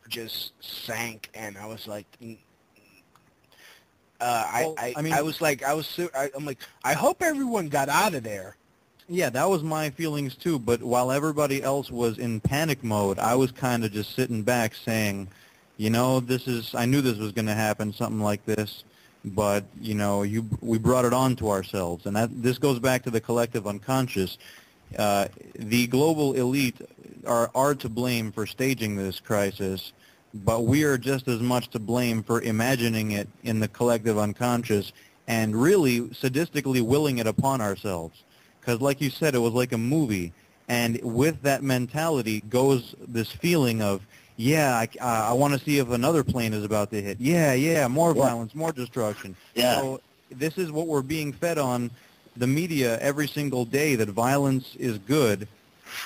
just sank, and I was like, I mean, I was like, I'm like, I hope everyone got out of there. yeah, that was my feelings too, but while everybody else was in panic mode, I was kind of just sitting back saying, I knew this was going to happen, something like this, but, we brought it on to ourselves. And this goes back to the collective unconscious. The global elite are to blame for staging this crisis, but we are just as much to blame for imagining it in the collective unconscious and really sadistically willing it upon ourselves. Because like you said, it was like a movie, and with that mentality goes this feeling of, I want to see if another plane is about to hit. More violence, more destruction. Yeah. So this is what we're being fed on the media every single day, that violence is good,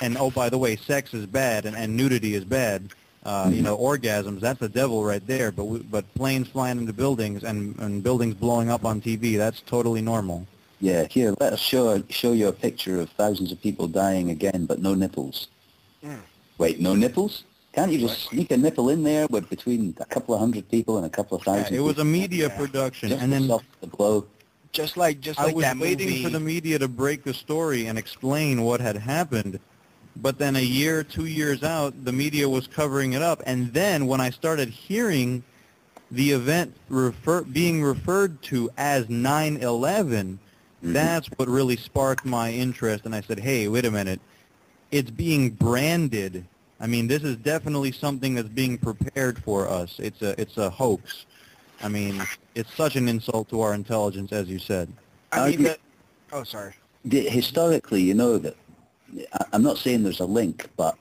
and oh, by the way, sex is bad, and nudity is bad. Orgasms, that's the devil right there. But planes flying into buildings and buildings blowing up on TV, that's totally normal. Yeah, here, let us show you a picture of thousands of people dying again, but no nipples. Wait, no nipples? Can't you just sneak a nipple in there with between a couple of hundred people and a couple of thousand it was people? a media production, Just and then the blow. Just like I was that waiting movie. for the media to break the story and explain what had happened, but then a year, 2 years out, the media was covering it up, and then when I started hearing the event being referred to as 9/11, that's what really sparked my interest, and I said, hey, wait a minute, it's being branded. I mean, this is definitely something that's being prepared for us. It's a hoax. I mean, it's such an insult to our intelligence, as you said. Sorry. Historically, that I'm not saying there's a link, but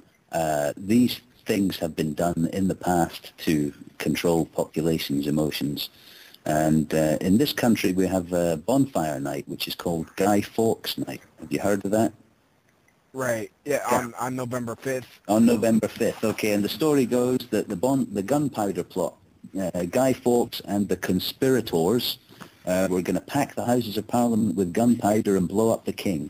these things have been done in the past to control populations' emotions. And in this country, we have a bonfire night, which is called Guy Fawkes Night. Have you heard of that? Right. Yeah. On November 5th. On November 5th, okay. And the story goes that the gunpowder plot, Guy Fawkes and the conspirators were going to pack the Houses of Parliament with gunpowder and blow up the king.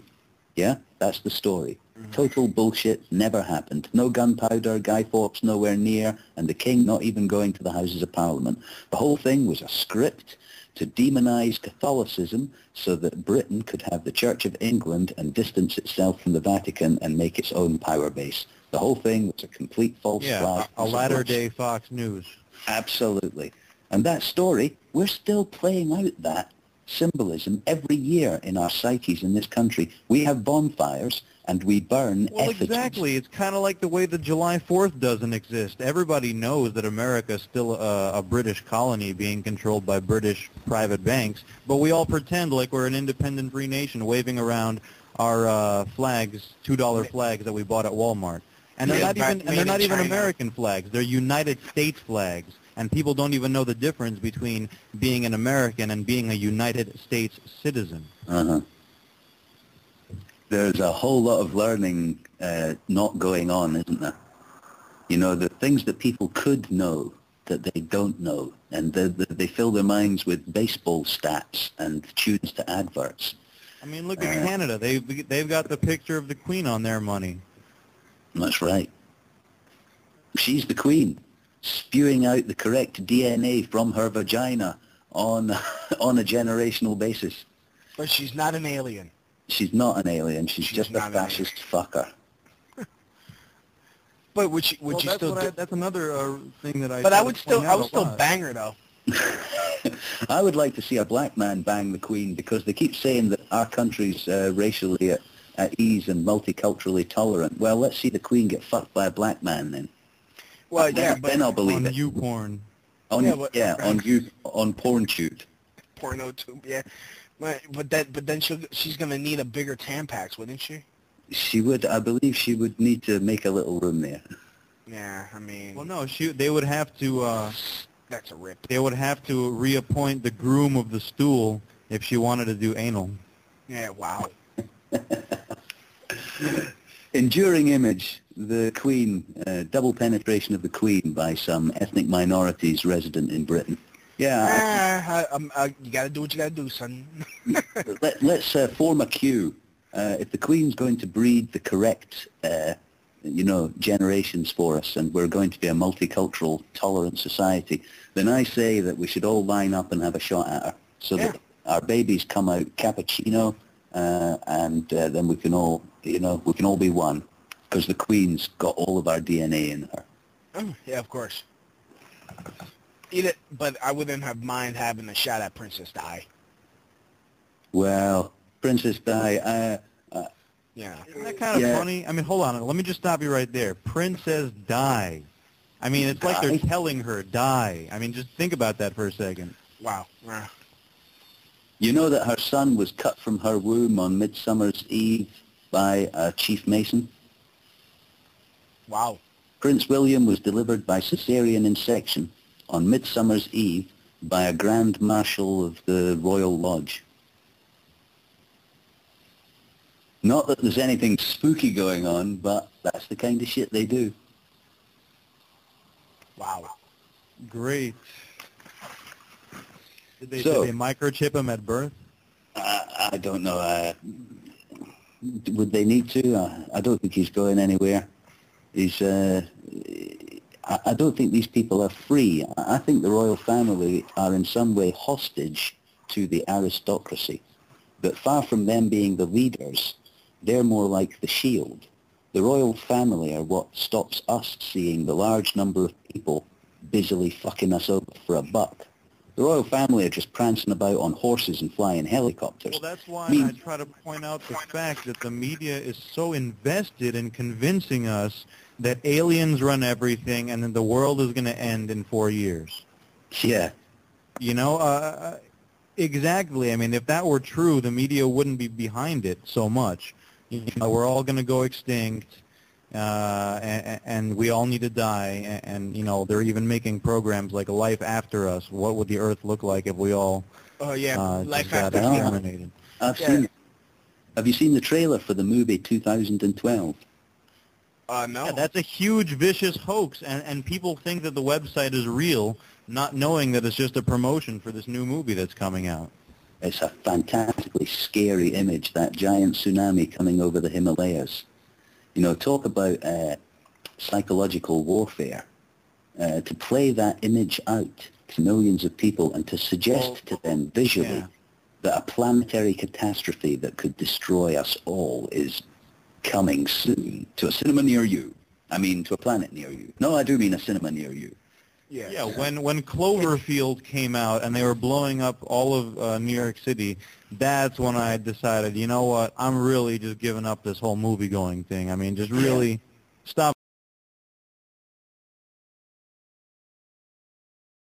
Yeah? That's the story. Total bullshit, never happened. No gunpowder, Guy Fawkes nowhere near, and the king not even going to the Houses of Parliament. The whole thing was a script to demonize Catholicism so that Britain could have the Church of England and distance itself from the Vatican and make its own power base. The whole thing was a complete false flag. A latter-day Fox News. Absolutely. And that story, we're still playing out that symbolism every year in our psyches in this country. We have bonfires and we burn effigies. Exactly. It's kind of like the way the July 4th doesn't exist. Everybody knows that America is still a British colony being controlled by British private banks, but we all pretend like we're an independent free nation waving around our flags, $2 flags that we bought at Walmart. And they're not even American flags. They're United States flags. And people don't even know the difference between being an American and being a United States citizen. There's a whole lot of learning not going on, isn't there? The things that people could know that they don't know, and they fill their minds with baseball stats and tunes to adverts. I mean, look at Canada. They've got the picture of the Queen on their money. That's right. She's the Queen, spewing out the correct DNA from her vagina on a generational basis. But she's not an alien. She's not an alien. She's just a fascist fucker. But would she still? That's another thing that I. But I would still bang her though. I would like to see a black man bang the Queen, because they keep saying that our country's racially at ease and multiculturally tolerant. Well, let's see the Queen get fucked by a black man then. Well, then I'll believe it. On YouPorn. On PornTube. PornoTube, yeah. But then she's gonna need a bigger Tampax, wouldn't she? She would. I believe she would need to make a little room there. Yeah, I mean. Well, no, they would have to. That's a rip. They would have to reappoint the groom of the stool if she wanted to do anal. Yeah. Wow. Enduring image: the Queen, double penetration of the Queen by some ethnic minorities resident in Britain. Yeah. You gotta do what you gotta do, son. Let's form a queue. If the Queen's going to breed the correct generations for us, and we're going to be a multicultural, tolerant society, then I say that we should all line up and have a shot at her, so that our babies come out cappuccino, and then we can all, we can all be one, because the Queen's got all of our DNA in her. Oh, yeah, of course. Eat it, but I wouldn't have mind having a shot at Princess Di. Well, Princess Di, Yeah. Isn't that kind of funny? I mean, hold on. Let me just stop you right there. Princess Di. I mean, it's like they're telling her, die. I mean, just think about that for a second. Wow. You know that her son was cut from her womb on Midsummer's Eve by a chief mason? Wow. Prince William was delivered by cesarean section on Midsummer's Eve by a Grand Marshal of the Royal Lodge. Not that there's anything spooky going on, but that's the kind of shit they do. Wow. Great. Did they microchip him at birth? I don't know. Would they need to? I don't think he's going anywhere. I don't think these people are free. I think the royal family are in some way hostage to the aristocracy. But far from them being the leaders, they're more like the shield. The royal family are what stops us seeing the large number of people busily fucking us over for a buck. The royal family are just prancing about on horses and flying helicopters. Well, that's why I try to point out the fact that the media is so invested in convincing us that aliens run everything and that the world is going to end in 4 years. Yeah. Exactly. I mean, if that were true, the media wouldn't be behind it so much. We're all going to go extinct, and we all need to die, and they're even making programs like Life After Us. What would the Earth look like if we all Life got After exterminated? I've seen it. Have you seen the trailer for the movie 2012? No. Yeah, that's a huge, vicious hoax, and people think that the website is real, not knowing that it's just a promotion for this new movie that's coming out. It's a fantastically scary image, that giant tsunami coming over the Himalayas. Talk about psychological warfare. To play that image out to millions of people and to suggest to them visually that a planetary catastrophe that could destroy us all is coming soon to a cinema near you. I mean, to a planet near you. No, I do mean a cinema near you. Yeah, when Cloverfield came out and they were blowing up all of New York City, that's when I decided, you know what, I'm really just giving up this whole movie-going thing. I mean, just really stop